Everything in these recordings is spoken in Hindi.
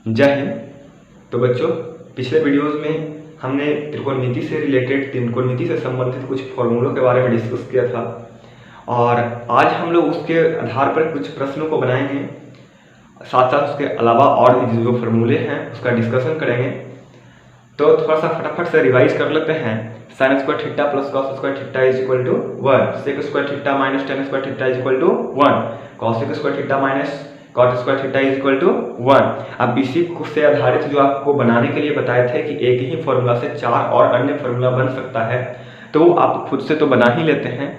जय हिंद। तो बच्चों, पिछले वीडियोस में हमने त्रिकोणमिति से रिलेटेड, त्रिकोणमिति से संबंधित कुछ फॉर्मूलों के बारे में डिस्कस किया था और आज हम लोग उसके आधार पर कुछ प्रश्नों को बनाएंगे। साथ साथ उसके अलावा और भी जो फॉर्मूले हैं उसका डिस्कशन करेंगे। तो थोड़ा सा फटाफट से रिवाइज कर लेते हैं। Sine square theta plus cos square theta is equal to 1, sec square theta minus tan square theta is equal to 1, cosec square theta minus cot square theta is equal to 1। अब इसी से आधारित जो आपको बनाने के लिए बताए थे कि एक ही फॉर्मूला से 4 और अन्य फॉर्मूला बन सकता है, तो वो आप खुद से तो बना ही लेते हैं।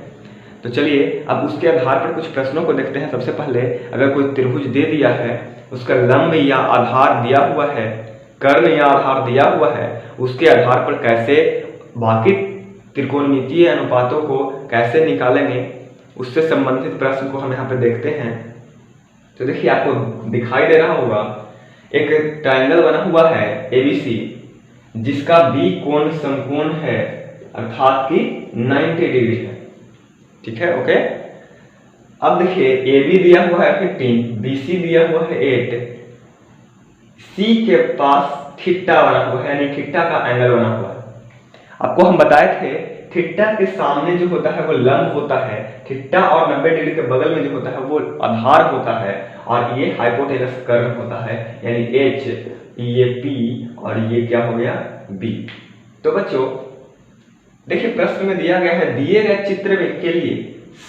तो चलिए अब उसके आधार पर कुछ प्रश्नों को देखते हैं। सबसे पहले, अगर कोई त्रिभुज दे दिया है, उसका लंब या आधार दिया हुआ है, कर्ण या आधार दिया हुआ है, उसके आधार पर कैसे बाकी त्रिकोणमितीय अनुपातों को कैसे निकालेंगे, उससे संबंधित प्रश्न को हम यहाँ पे देखते हैं। तो देखिए, आपको दिखाई दे रहा होगा एक ट्रायंगल बना हुआ है ABC, जिसका B कोण समकोण है, अर्थात कि 90 डिग्री है। ठीक है, ओके। अब देखिए, AB दिया हुआ है 15, BC दिया हुआ है 8, C के पास थीटा बना हुआ है, यानी थीटा का एंगल बना हुआ है। आपको हम बताए थे थीटा के सामने जो होता है वो लंब होता है, थीटा और 90 डिग्री के बगल में जो होता है वो आधार होता है, और ये हाइपोटेनस कर्ण होता है, यानी H, ये P और ये क्या हो गया B। तो बच्चों देखिए, प्रश्न में दिया गया है, दिए गए चित्र में के लिए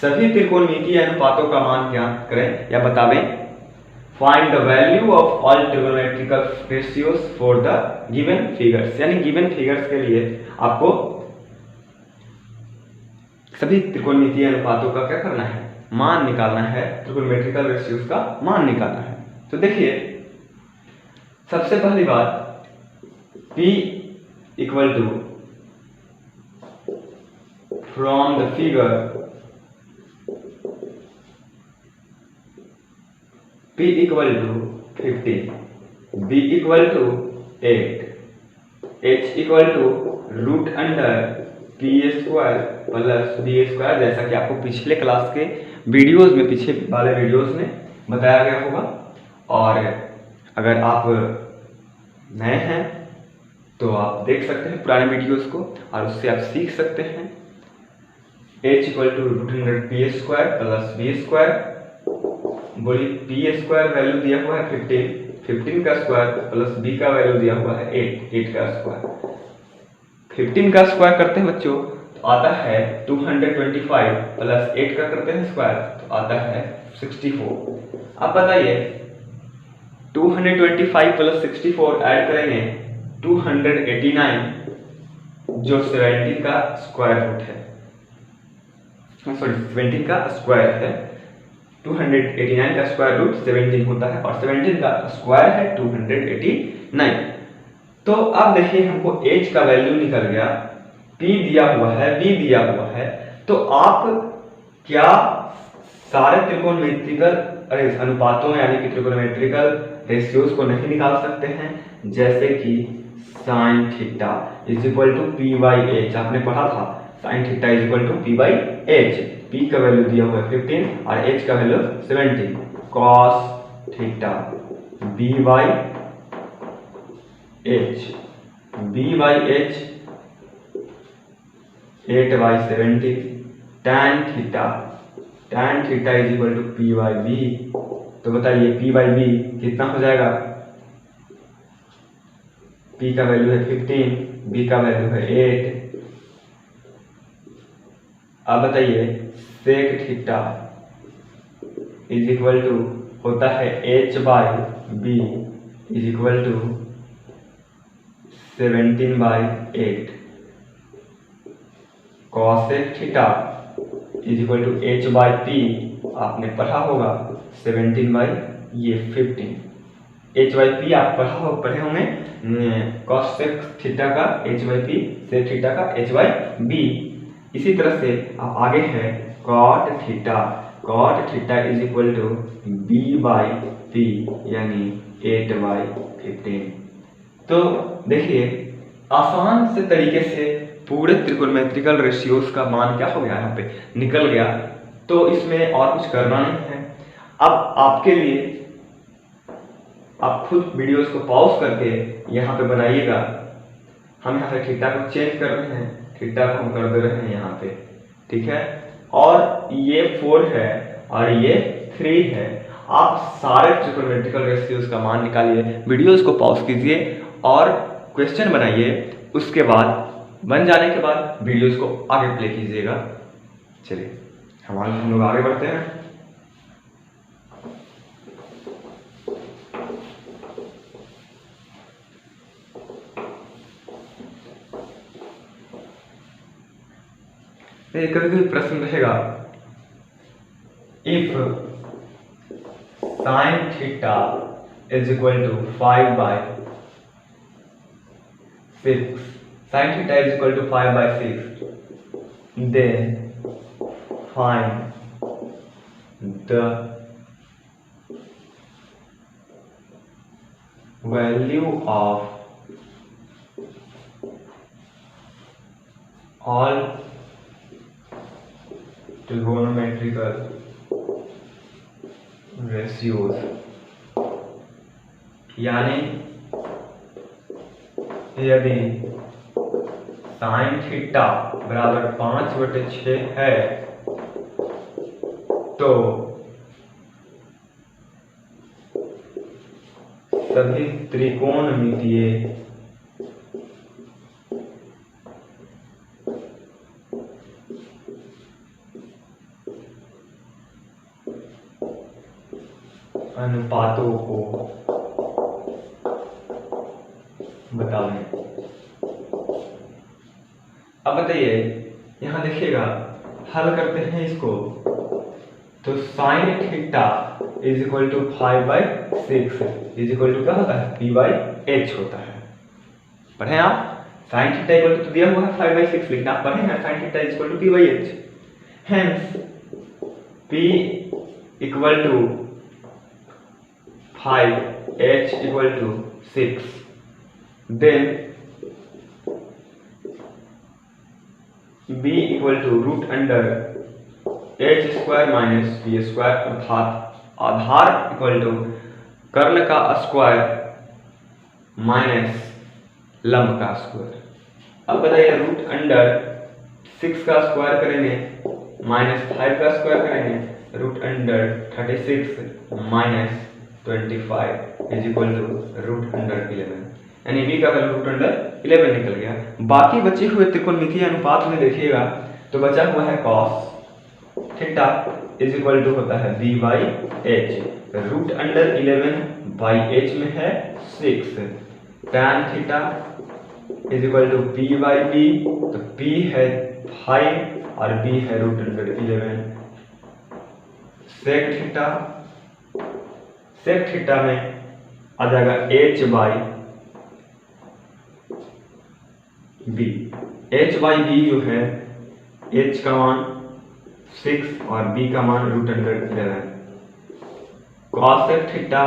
सभी त्रिकोणमितीय अनुपातों का मान ज्ञात करें या बतावें। Find the value of all trigonometrical ratios for the given figures, यानी गिवन फिगर्स के लिए आपको सभी त्रिकोणमितीय अनुपातों का क्या करना है, मान निकालना है, ट्रिगोनोमेट्रिकल रेशियोज का मान निकालना है। तो देखिए, सबसे पहली बात, P equal to from the figure, P equal to 15, B equal to 8, H equal to root under P square plus B square, जैसा कि आपको पिछले क्लास के वीडियोस में, पीछे वाले वीडियोस में बताया गया होगा। और अगर आप नए हैं तो आप देख सकते हैं पुराने वीडियोस को और उससे आप सीख सकते हैं। H equal to root under P square plus B square, बोलिए P स्क्वायर वैल्यू दिया हुआ है 15, 15 का स्क्वायर प्लस B का वैल्यू दिया हुआ है 8, 8 का स्क्वायर। 15 का स्क्वायर करते हैं बच्चों तो आता है 225, प्लस 8 का करते हैं स्क्वायर तो आता है 64। अब बताइए, 225 प्लस 64 ऐड करेंगे 289, जो 17 का स्क्वायर रूट है, सॉरी 17 का स्क्वायर है। 289 का स्क्वायर रूट 17 होता है और 17 का स्क्वायर है 289। तो अब देखिए, हमको H का वैल्यू निकल गया, P दिया हुआ है, B दिया हुआ है। तो आप क्या सारे त्रिकोणमितिकल अनुपातों यानी कि त्रिकोणमेट्रिकल रेशियोज को नहीं निकाल सकते हैं? जैसे कि sine theta is equal to P by H, आपने पढ़ा था sine theta is equal to P by H। P का वैल्यू दिया हुआ है 15 और H का value 17, cos theta B by H, B by H 8 by 17, tan theta is equal to P by B। तो बताइए P बाई B कितना हो जाएगा? P का वैल्यू है 15, B का वैल्यू है 8। अब बताइए, sec theta is equal to होता है H by B is equal to 17 by 8, cosec theta is equal to H by P, आपने पढ़ा होगा 17 बाई ये 15। H बाई P आप पढ़े होंगे, कॉसेक थीटा का H by P, sec theta का H बाई B। इसी तरह से आप आगे हैं, cot theta is equal to B by P, यानी 8 बाई 15। तो देखिए, आसान से तरीके से पूरे त्रिकोणमेट्रिकल रेशियोज का मान क्या हो गया, यहाँ पे निकल गया। तो इसमें और कुछ करना नहीं है। अब आपके लिए आप खुद वीडियोस को पॉज करके यहाँ पे बनाइएगा। हम यहाँ पे थीटा को चेंज कर रहे हैं, थीटा को हम कर दे रहे हैं यहाँ पे, ठीक है। और ये 4 है और ये 3 है। आप सारे ट्रिग्नोमेट्रिकल रेशियोज का मान निकालिए, वीडियोस को पॉज कीजिए और क्वेश्चन बनाइए। उसके बाद बन जाने के बाद वीडियोस को आगे प्ले कीजिएगा। चलिए हम लोग आगे बढ़ते हैं। कभी कभी प्रश्न रहेगा, if sine theta is equal to 5/6, sine theta is equal to 5/6, then find the value of all trigonometrical ratios, यानी यदि साइन थीटा बराबर 5/6 है तो सभी त्रिकोणमितीय अनुपातों को बताएं। अब बताइए, यहां देखिएगा, हल करते हैं इसको तो sine theta is equal to 5/6 is equal to क्या होता है, p/h होता है। पढ़े आप, साइन थीटा इक्वल टू दिया हुआ है 5/6, लेकिन आप पढ़े हैं sine theta is equal to p/h। Hence p equal to 5, h equal to 6, then b equal to root under h² minus p², अर्थात आधार इक्वल टू कर्ल का स्क्वायर माइनस लंब का स्क्वायर। अब बताइए, रूट अंडर 6 का स्क्वायर करेंगे माइनस 5 का स्क्वायर करेंगे, root under 36 minus 25 is equal to root under 11, यानी b का वैल्यू रूट अंडर 11 निकल गया। बाकी बचे हुए त्रिकोणमितीय अनुपात में देखिएगा तो बचा हुआ है cos theta is equal to होता है b/h, रूट अंडर 11/h में है 6, tan theta is equal to p/b, तो p है 5 और b है रूट अंडर 11, sec थीटा में आ जाएगा h/b जो है, h का मान 6 और b का मान root under 11, cosec theta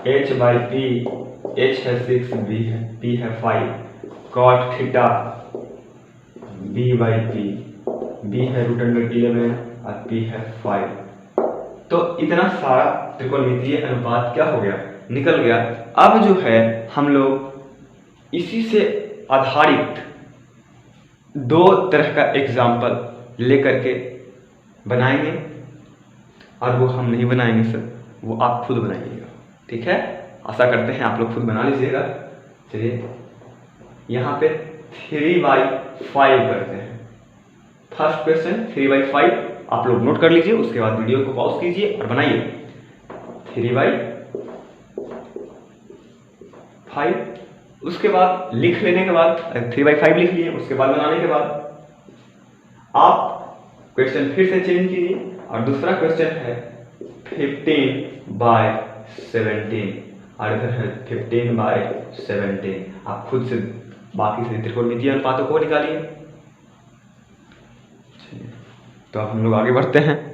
h/p, h है 6, p है 5, cot थीटा b/p, b है रूट अंडर 11 और p है 5। तो इतना सारा त्रिकोणमितीय अनुपात क्या हो गया, निकल गया। अब जो है हम लोग इसी से आधारित 2 तरह का एग्जाम्पल लेकर के बनाएंगे, और वो हम नहीं बनाएंगे सर, वो आप खुद बनाइएगा, ठीक है। आशा करते हैं आप लोग खुद बना लीजिएगा। चलिए यहाँ पे 3/5 करते हैं। फर्स्ट क्वेश्चन 3/5 आप लोग नोट कर लीजिए, उसके बाद वीडियो को पॉज कीजिए और बनाइए। 3/5, उसके बाद लिख लेने के बाद 3/5 लिख लिए, उसके बाद बनाने के बाद आप क्वेश्चन फिर से चेंज कीजिए और दूसरा क्वेश्चन है 15/17 और इधर है 15/17। आप खुद से बाकी से त्रिकोणमितीय अनुपातों को निकालिए। तो अब हम लोग आगे बढ़ते हैं।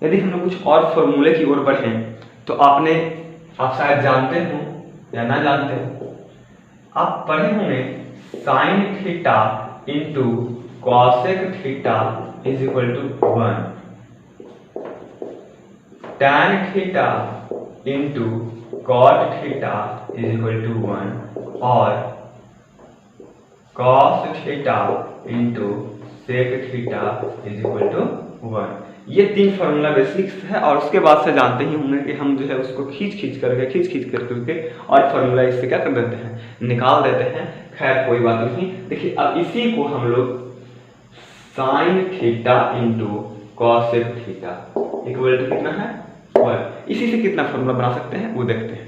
यदि हम लोग कुछ और फॉर्मूले की ओर बढ़ें तो आपने आप शायद जानते हो या ना जानते हो, आप पढ़े होंगे sine theta into cosec theta is equal to 1, tan theta into cot theta is equal to 1 और cos theta into sec theta is equal to 1। ये 3 फार्मूला बेसिक्स है और उसके बाद से जानते ही होंगे कि हम जो है उसको खींच करके और फार्मूला इससे क्या कर देते हैं, निकाल देते हैं। खैर कोई बात नहीं। देखिए अब इसी को हम लोग sine theta into cosec theta equal to कितना है 1, इसी से कितना फार्मूला बना सकते हैं वो देखते हैं।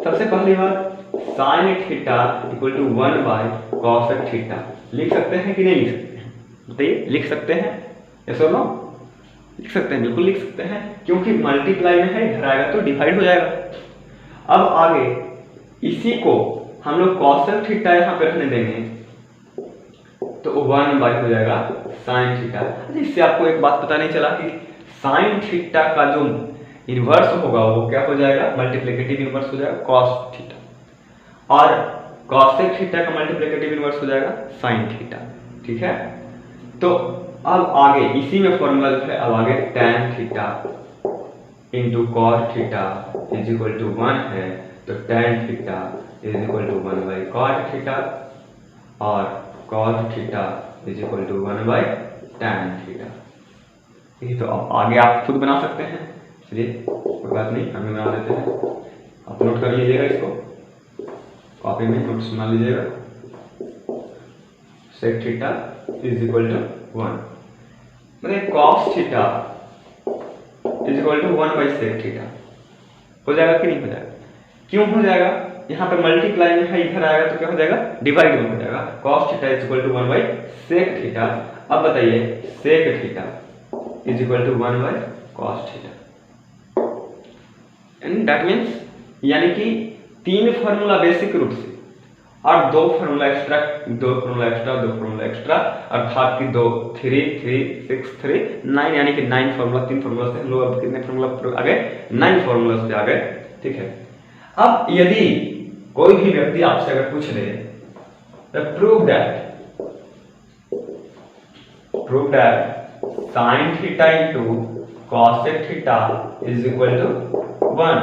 सबसे पहली बात sine theta equal to 1 by cosec theta लिख सकते हैं कि नहीं लिख सकते हैं, बताइए। लिख सकते हैं या सो नो? लिख सकते हैं, बिल्कुल लिख सकते हैं, क्योंकि मल्टीप्लाई में है, इधर आएगा तो डिवाइड हो जाएगा। अब आगे इसी को हम लोग कॉसेक थीटा यहाँ पे रखने देंगे तो 1 बाय हो जाएगा साइन थीटा। इससे आपको एक बात पता नहीं चला कि साइन थीटा का जो इन्वर्स होगा वो क्या हो जाएगा, मल्टीप्लिकेटिव इन्वर्स हो जाएगा कॉस थीटा, और कॉसेक थीटा का मल्टीप्लिकेटिव इन्वर्स हो जाएगा साइन थीटा। ठीक है, तो अब आगे इसी में फॉर्मूला जो है, अब आगे tan theta into cot theta is equal to 1 है, तो tan theta is equal to 1 by cot theta और cot theta is equal to 1 by tan theta. ठीक है, तो अब आगे आप खुद बना सकते हैं। चलिए कोई बात नहीं, हमें बना देते हैं। आप नोट कर लीजिएगा, इसको कॉपी में नोट्स बना लीजिएगा। Sec theta is equal to 1, मतलब cos theta is equal to 1 by sec theta हो जाएगा कि नहीं हो जाएगा? क्यों हो जाएगा? यहाँ पे मल्टीप्लाई में है, इधर आएगा तो क्या हो जाएगा, डिवाइड में हो जाएगा। Cos theta is equal to 1 by sec theta. अब बताइए sec theta is equal to 1 by cos theta, and that means यानी कि 3 फार्मूला बेसिक रूप से और 2 फार्मूला एक्स्ट्रा, अर्थात कि 2 3 3 6 3 9, यानी कि 9 फार्मूला, 3 फार्मूला से हम लोग अब कितने फार्मूला आ गए, 9 फार्मूला से आ गए। ठीक है, अब यदि कोई भी व्यक्ति आपसे अगर पूछ ले prove that sine theta into cosec theta is equal to 1,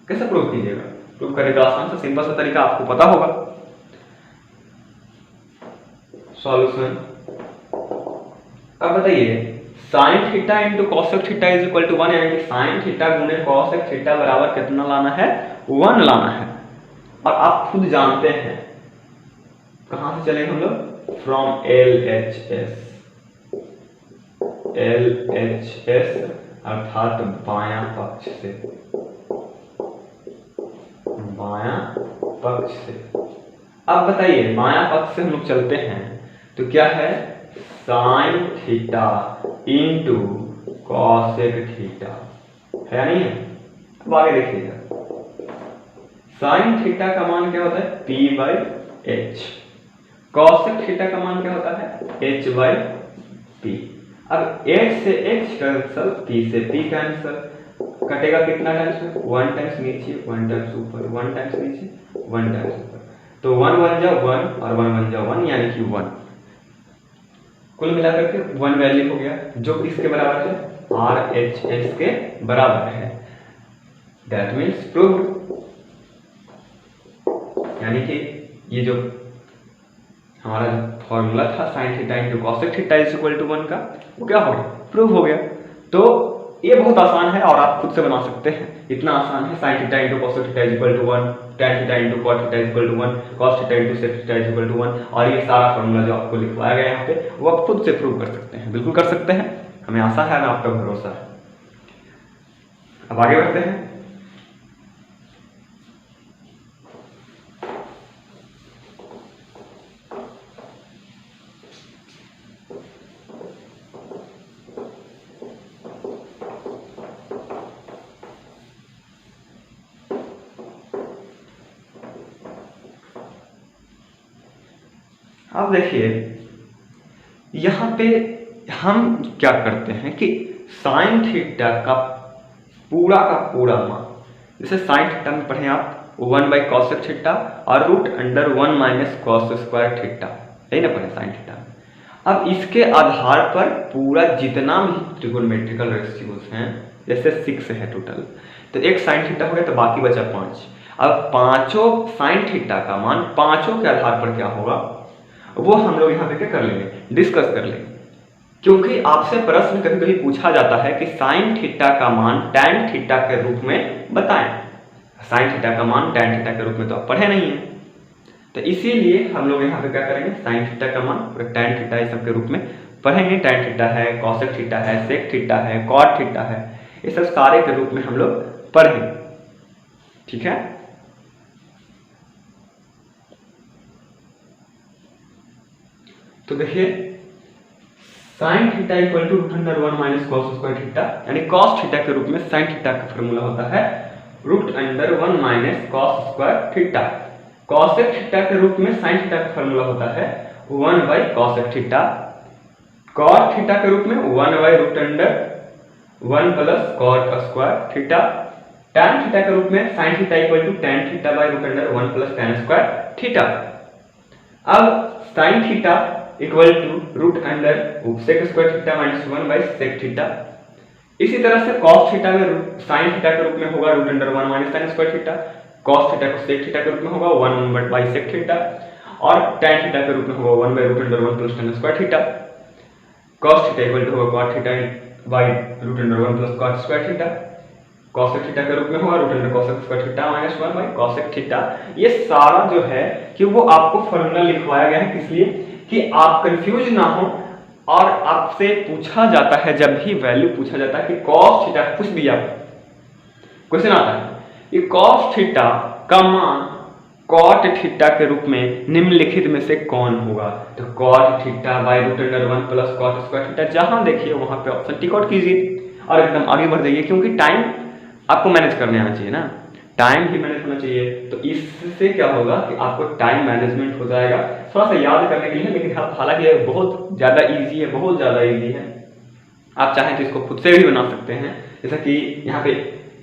कैसे प्रूव कीजिएगा? प्रूव करने का आसान सा सिंपल सा तरीका आपको पता होगा। सॉल्यूशन, अब बताइए sine theta into cosec theta is equal to 1, यानी कि साइन थीटा गुणे कॉसेक थीटा बराबर कितना लाना है, 1 लाना है। और आप खुद जानते हैं, कहां से चले हम लोग, फ्रॉम LHS अर्थात बायां पक्ष से, बायां पक्ष से। अब बताइए बायां पक्ष से हम लोग चलते हैं तो क्या है, sine theta into cosec theta है, नहीं है? अब आगे देखिएगा, साइन थीटा का मान क्या होता है, P by H, cosec theta का मान क्या होता है, H बाई P। अब H से H कैंसल, P से P कैंसल, कटेगा कितना टाइम्स में, 1 टाइम्स नीचे 1 टाइम्स ऊपर, 1 टाइम्स नीचे 1 टाइम्स ऊपर, तो 1 बन जाओ 1 और 1 बन जाओ 1, यानी कि 1। कुल मिलाकर के 1 वैल्यू हो गया, जो किसके बराबर है, RHS के बराबर है। दैट मीन्स प्रूव्ड, यानी कि ये जो हमारा फॉर्मूला था sine theta into cosec theta is equal to 1 का, वो क्या हो गया, प्रूव हो गया। तो ये बहुत आसान है और आप खुद से बना सकते हैं, इतना आसान है। Sine theta into cosec theta is equal to 1, tan theta into cot theta is equal to 1, cos theta into sec theta is equal to 1, और ये सारा फॉर्मूला जो आपको लिखवाया गया है यहाँ पे, वो आप खुद से प्रूव कर सकते हैं, बिल्कुल कर सकते हैं। हमें आशा है ना, आपका भरोसा है। अब आगे बढ़ते हैं। अब देखिए यहाँ पे हम क्या करते हैं कि साइन थीटा का पूरा मान जैसे साइन थीटा में पढ़े आप 1/cos थीटा और √1 - cos स्क्वायर थीटा, यही ना पढ़े साइन थीटा। अब इसके आधार पर पूरा जितना भी ट्रिगोनोमेट्रिकल रेशियोज हैं, जैसे 6 है टोटल, तो एक साइन थीटा हो गया तो बाकी बचा 5। अब पांचों साइन थीटा का मान पांचों के आधार पर क्या होगा वो हम लोग यहाँ पे क्या कर लेंगे, डिस्कस कर लेंगे। क्योंकि आपसे प्रश्न कभी कभी पूछा जाता है कि साइन थीटा का मान टैन थीटा के रूप में बताएं। साइन थीटा का मान टैन थीटा के रूप में तो आप पढ़े नहीं है, तो इसीलिए हम लोग यहाँ पे क्या करेंगे, साइन थीटा का मान और टैन थीटा इस सब के रूप में पढ़ेंगे। टैन थीटा है, कॉसेक थीटा है, सेक थीटा है, कॉट थीटा है, ये सब सारे के रूप में हम लोग पढ़ेंगे। ठीक है, तो देखिए sine theta equal to √1 - cos square theta, यानी cos थीटा के रूप में साइन थीटा का फॉर्मूला होता है √1 - cos square theta. cosec theta के रूप में साइन थीटा का फॉर्मूला होता है 1/cosec थीटा। cot थीटा के रूप में 1/√1 + cot square theta. tan theta के रूप में sine theta equal to tan थीटा/√1 + tan स्क्वायर थीटा। अब sine theta equal to √sec square theta - 1/sec theta. इसी तरह से cos थीटा में साइन थीटा के रूप में होगा √1 - tan square theta. cos theta को sec थीटा के रूप में होगा 1/sec थीटा, और tan थीटा के रूप में होगा 1/√1 + tan square theta. cos theta equal to होगा cot थीटा/√1 + cot square theta. cosec theta के रूप में होगा √cosec square theta - 1/cosec theta. ये सारा जो है कि वो आपको फॉर्मूला लिखवाया गया है, किस लिए कि आप कंफ्यूज ना हो। और आपसे पूछा जाता है, जब भी वैल्यू पूछा जाता है कि cos थीटा कुछ दिया क्वेश्चन आता है कि cos थीटा का मान cot थीटा के रूप में निम्नलिखित में से कौन होगा, तो cot थीटा/√1 + cot स्क्वायर थीटा, जहां देखिए वहां पे ऑप्शन टिक आउट कीजिए और एकदम आगे बढ़ जाइए, क्योंकि टाइम आपको मैनेज करने आना चाहिए ना, टाइम भी मैनेज होना चाहिए। तो इससे क्या होगा कि आपको टाइम मैनेजमेंट हो जाएगा, थोड़ा सा याद करने के लिए, लेकिन हालांकि बहुत ज़्यादा इजी है, बहुत ज़्यादा इजी है। आप चाहें तो इसको खुद से भी बना सकते हैं, जैसा कि यहाँ पे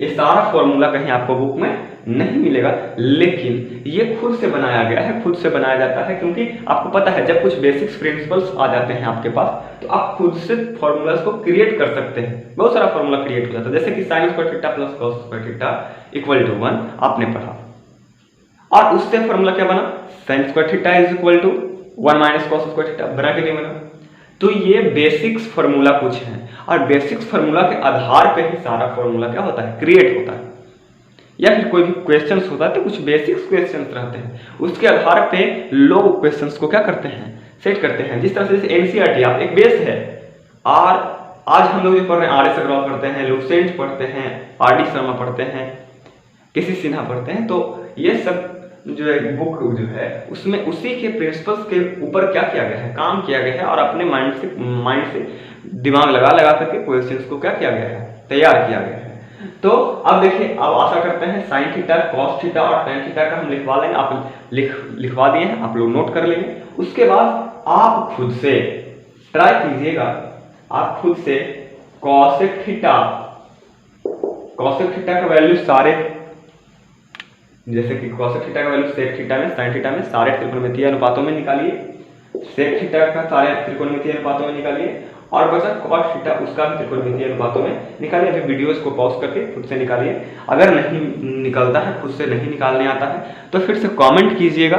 ये सारा फॉर्मूला कहीं आपको बुक में नहीं मिलेगा, लेकिन ये खुद से बनाया गया है, खुद से बनाया जाता है, क्योंकि आपको पता है जब कुछ बेसिक्स प्रिंसिपल्स आ जाते हैं आपके पास तो आप खुद से फॉर्मूलाज को क्रिएट कर सकते हैं। बहुत सारा फॉर्मूला क्रिएट हो जाता है, जैसे कि sine square theta + cos square theta equal to 1 आपने पढ़ा, और उससे फॉर्मूला क्या बना, sine square theta is equal to 1 - cos square theta, बना के नहीं बना। तो ये बेसिक्स फॉर्मूला कुछ है, और बेसिक्स फॉर्मूला के आधार पे ही सारा फॉर्मूला क्या होता है, क्रिएट होता है। या फिर कोई भी क्वेश्चंस होता है तो कुछ बेसिक्स क्वेश्चंस रहते हैं, उसके आधार पे लोग क्वेश्चंस को क्या करते हैं, सेट करते हैं। जिस तरह से एनसीईआरटी आप एक बेस है, और आज हम लोग जो पढ़ रहे हैं RS अग्रवाल पढ़ते हैं, लुसेंट पढ़ते हैं, RD शर्मा पढ़ते हैं, किसी सिन्हा पढ़ते हैं, तो ये सब जो है बुक जो है उसमें उसी के प्रिंसिपल्स के ऊपर क्या किया गया है, काम किया गया है, और अपने माइंड से दिमाग लगा करके क्वेश्चंस को क्या किया गया है, तैयार किया गया है। तो अब देखिए, अब आशा करते हैं साइन थीटा, cos थीटा और tan थीटा का हम लिखवा लेंगे, आप लिखवा दिए हैं, आप लोग नोट कर लेंगे। उसके बाद आप खुद से ट्राई कीजिएगा, आप खुद से cosec थीटा का वैल्यू सारे, जैसे कि cosec थीटा का वैल्यू sec थीटा में, sin थीटा में सारे त्रिकोणमितीय अनुपातों में निकालिए, sec थीटा का सारे त्रिकोणमितीय अनुपातों में निकालिए, और बचा cot थीटा उसका भी त्रिकोणमितीय अनुपातों में निकालिए। अभी वीडियोस को पॉज करके खुद से निकालिए। अगर नहीं निकलता है, खुद से नहीं निकालने आता है, तो फिर से कमेंट कीजिएगा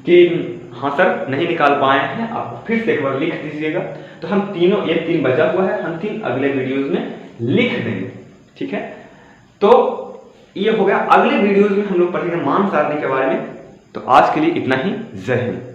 कि हाँ सर नहीं निकाल पाए हैं, आप फिर से एक बार लिख दीजिएगा। तो हम तीनों, ये 3 बचा हुआ है, हम 3 अगले वीडियोज में लिख देंगे, ठीक है। तो ये हो गया, अगले वीडियोज में हम लोग पढ़ेंगे मान सारणी के बारे में। तो आज के लिए इतना ही, जय हिंद।